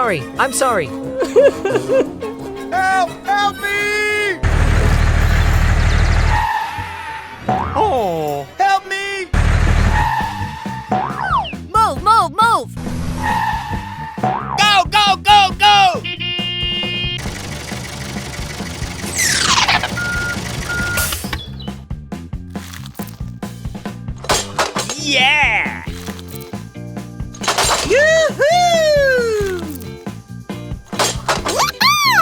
sorry. I'm sorry. Help! Help me! Oh! Help me! Move, move, move! Go, go, go, go! Yeah! Yoo-hoo!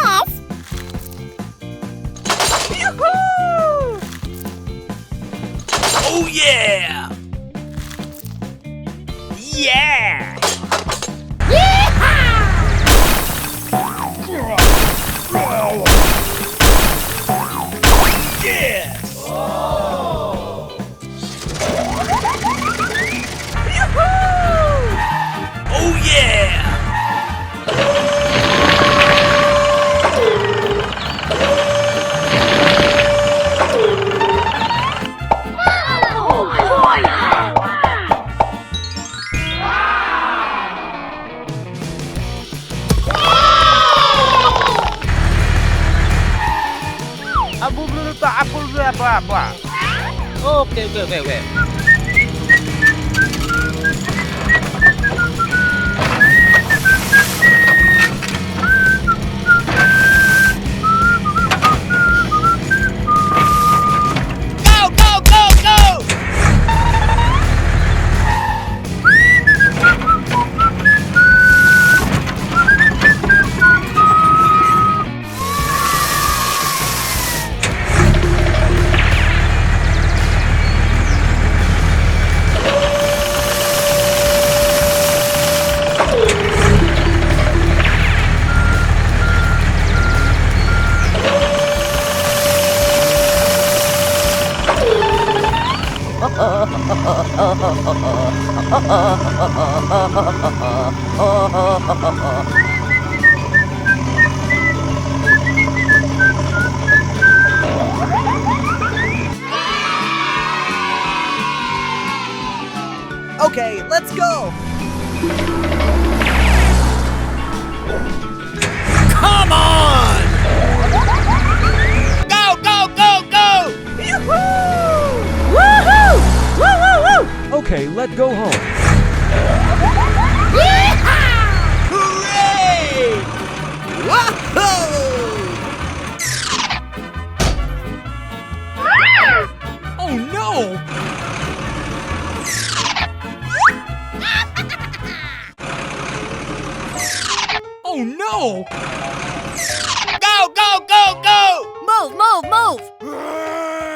Off! Yoo-hoo! Oh yeah! Yeah! Yes! Oh yeah! Okay. Go, go, go, go! Okay, let's go. Come on! Go, go, go, go! Woohoo! Woo, woo, woo! Okay, let's go home. Hooray! Whoa! Oh no! Oh no! Go, go, go, go! Move, move, move!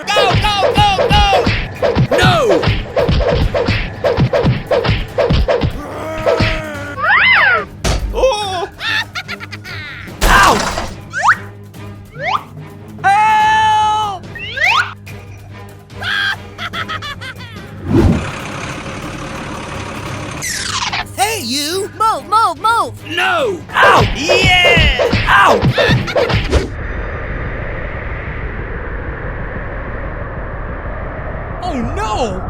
Go, go, go, go! No! Oh! Ow! Help! Hey, you! Move, move, move! No! Ow! Yeah! Ow! Oh no!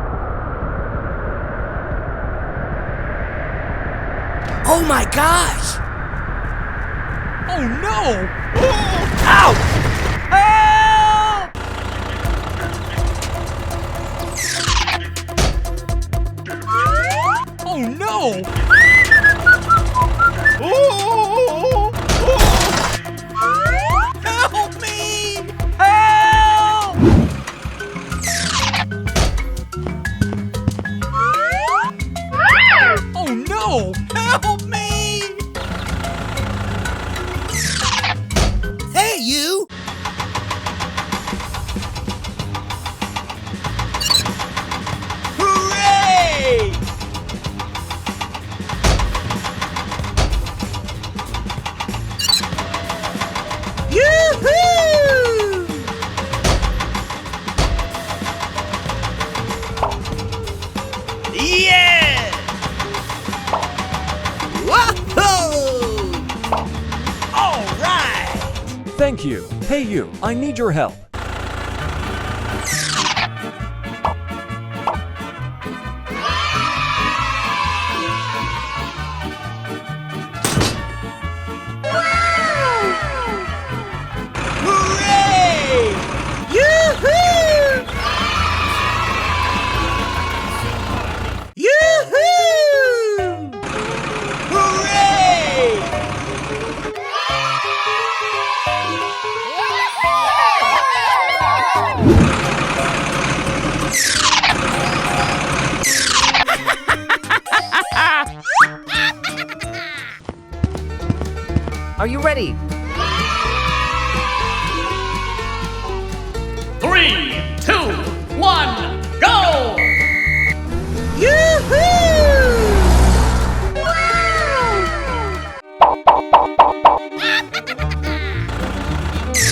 Oh my gosh! Oh no! Ow! Help! Oh no! Help me! Help! Oh no! Help me! Hey, you! Hooray! Yoo-hoo! Yeah! Whoa! All right! Thank you. Hey you, I need your help. Are you ready? 3, 2, 1, go!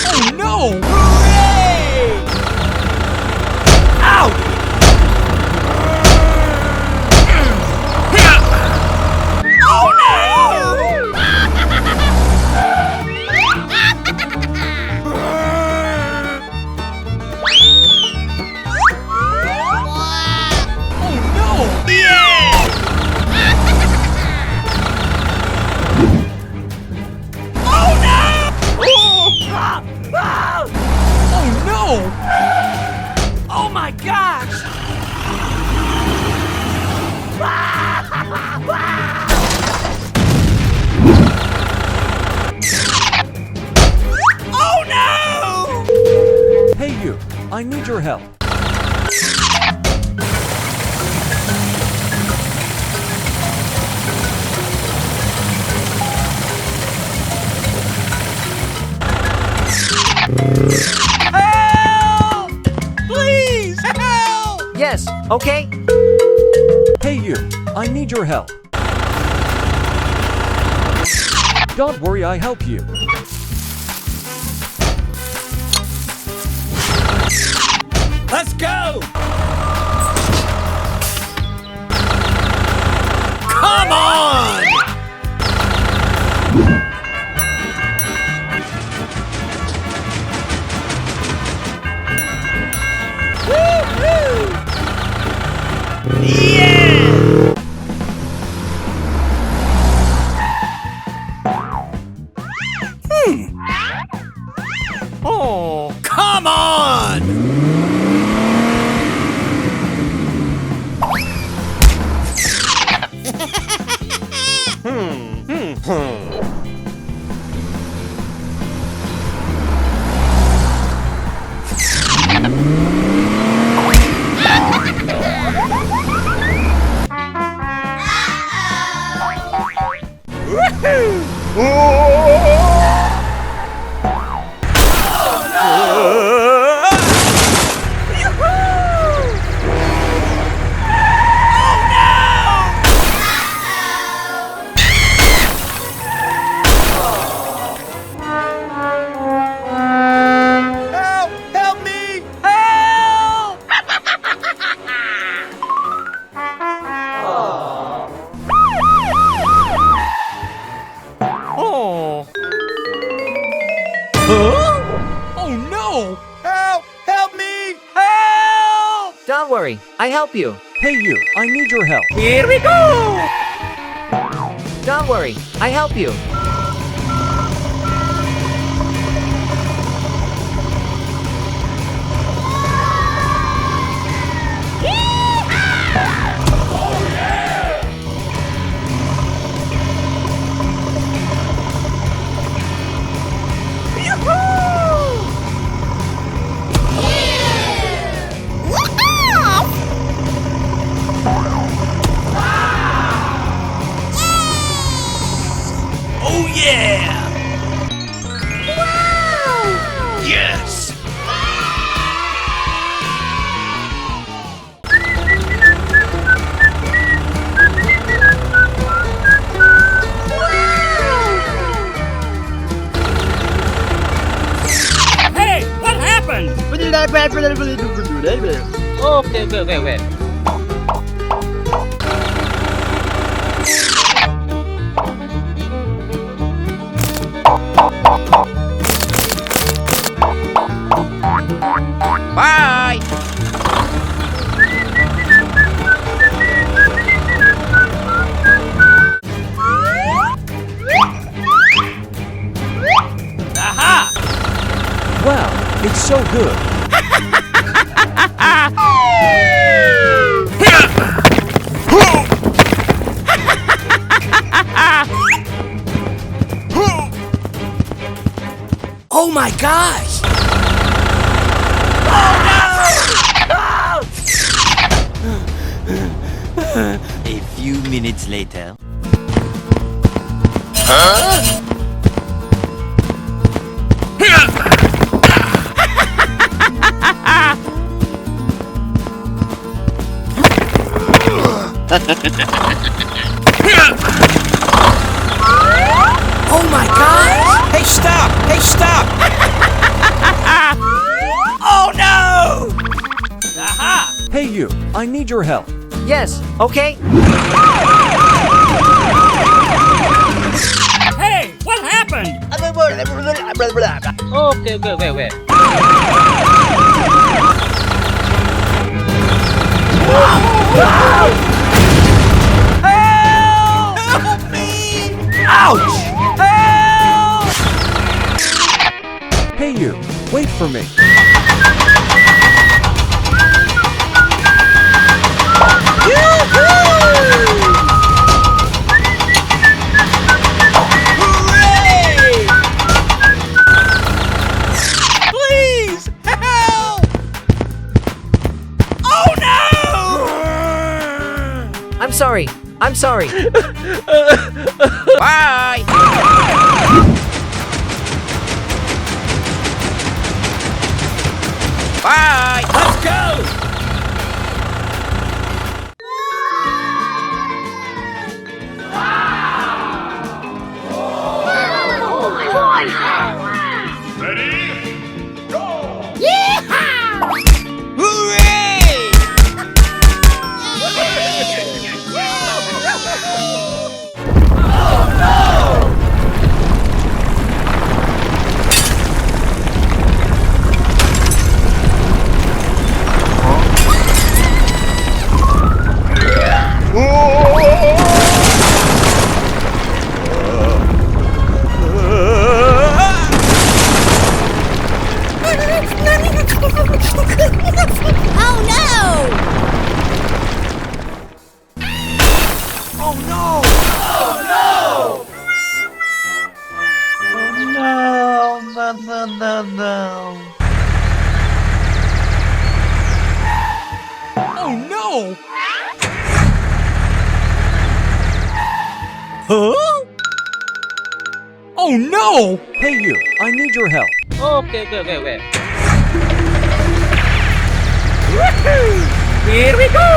Oh no! Hooray! Oh no! Oh no! Oh no! Oh my gosh! Oh no! Hey you, I need your help. Help! Please, help! Yes, okay. Hey you, I need your help. Don't worry, I help you. Let's go! Come on! Woo-hoo! Yeah! Oh, come on! Help! Help me! Help! Oh. Huh? Oh no! Help! Help me! Help! Don't worry, I help you. Hey you, I need your help. Here we go! Don't worry, I help you. Oh yeah! Wow! Yes! Hey, what happened? Okay. Bye! Aha! Wow, it's so good. Oh my gosh! Oh few minutes later. Oh my gosh! Hey, stop! Hey, stop! Oh no! Aha! Hey you, I need your help. Yes, okay? Hey, what happened? Okay, wait. Help me! Ouch! Help! Hey you, wait for me. Hooray! Please, help! Oh no! I'm sorry. I'm sorry. Bye! Bye! Let's go! Hooray! Oh no! Oh no! Huh? Oh no! Hey you, I need your help. Okay, wait. Here we go!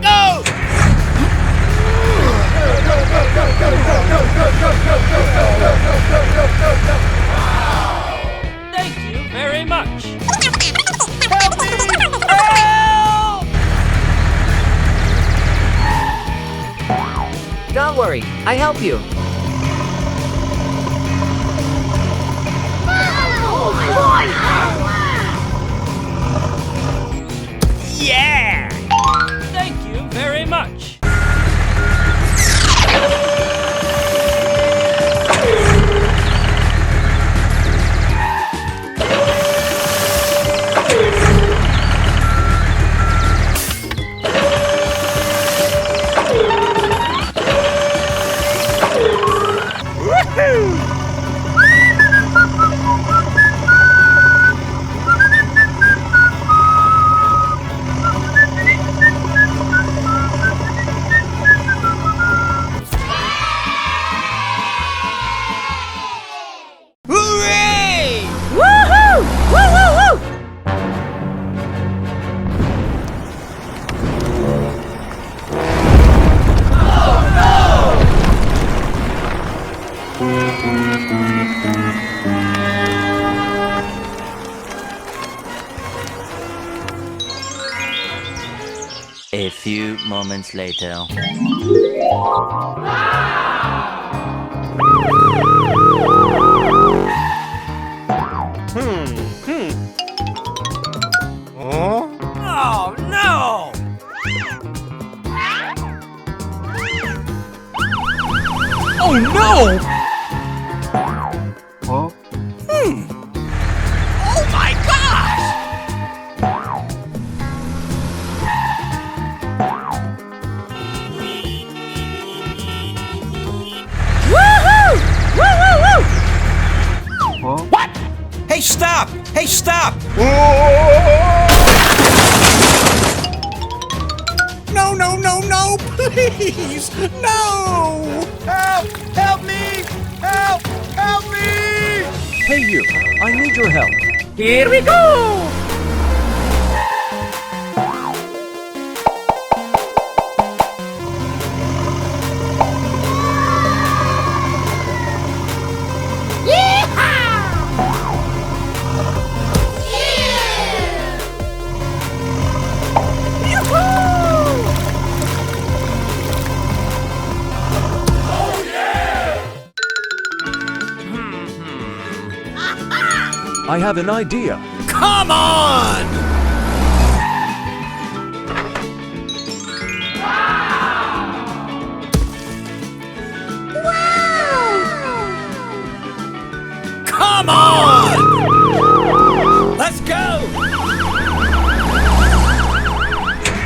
Go! Thank you very much. Help me! Help! Don't worry. I help you. Yeah! Thank you very much. Hooray! Woohoo! Woo woo woo! A few moments later. Oh no! Oh no! Hey, stop! No, no, no, no, please! No! Help! Help me! Help! Help me! Hey you, I need your help. Here we go! I have an idea. Come on! Come on! Let's go!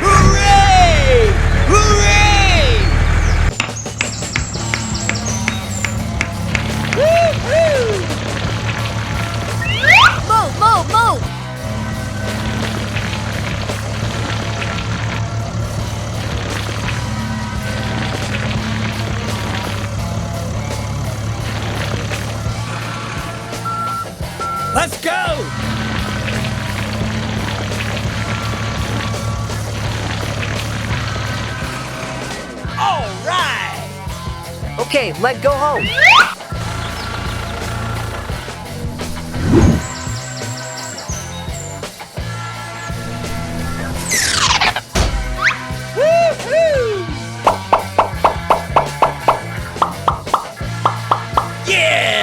Hooray! Hooray! Move, move, move! Let's go! All right! Okay, let's go home. Yes!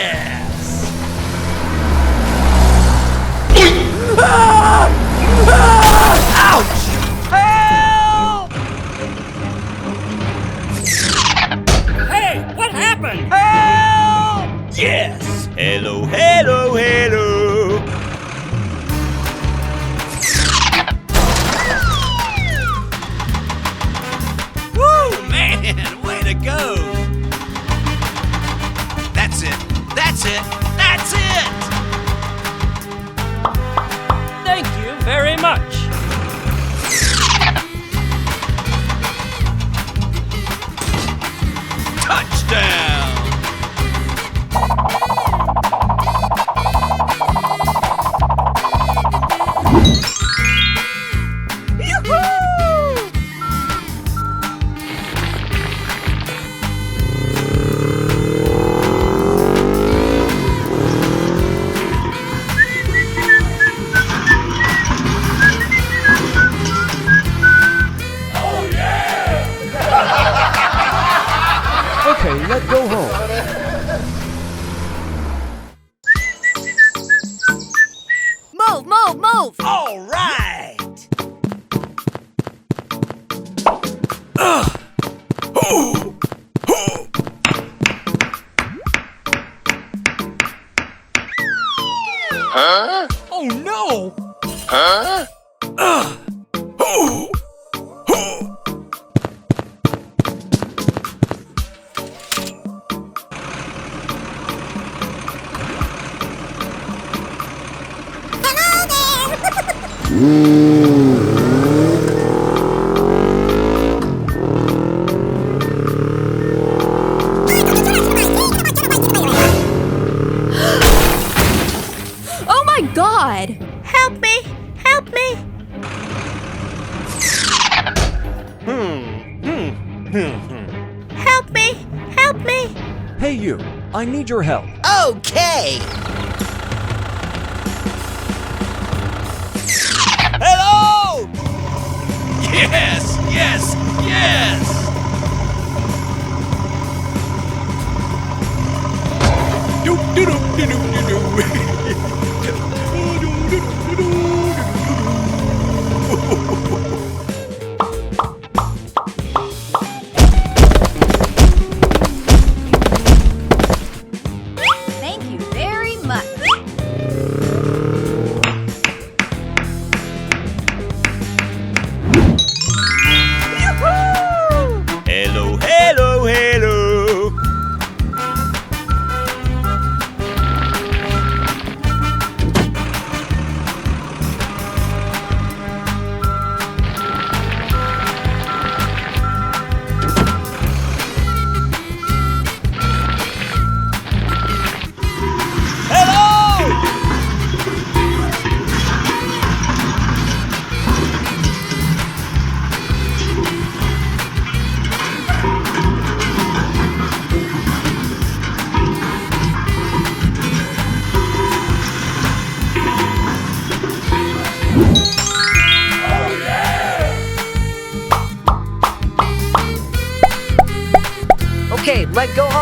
Ouch! Help! Hey, what happened? Help! Yes! Hello, hello, hello! Woo, man! Way to go! That's it! That's it! That's it! Thank you very much. Touchdown! Okay, let's go home. Move, move, move! All right! Oh no! Oh my god! Help me! Help me! Help me! Help me! Hey you, I need your help. Okay! Hello! Yes! Yes! Yes! Thank you very much. Yoo-hoo! Let go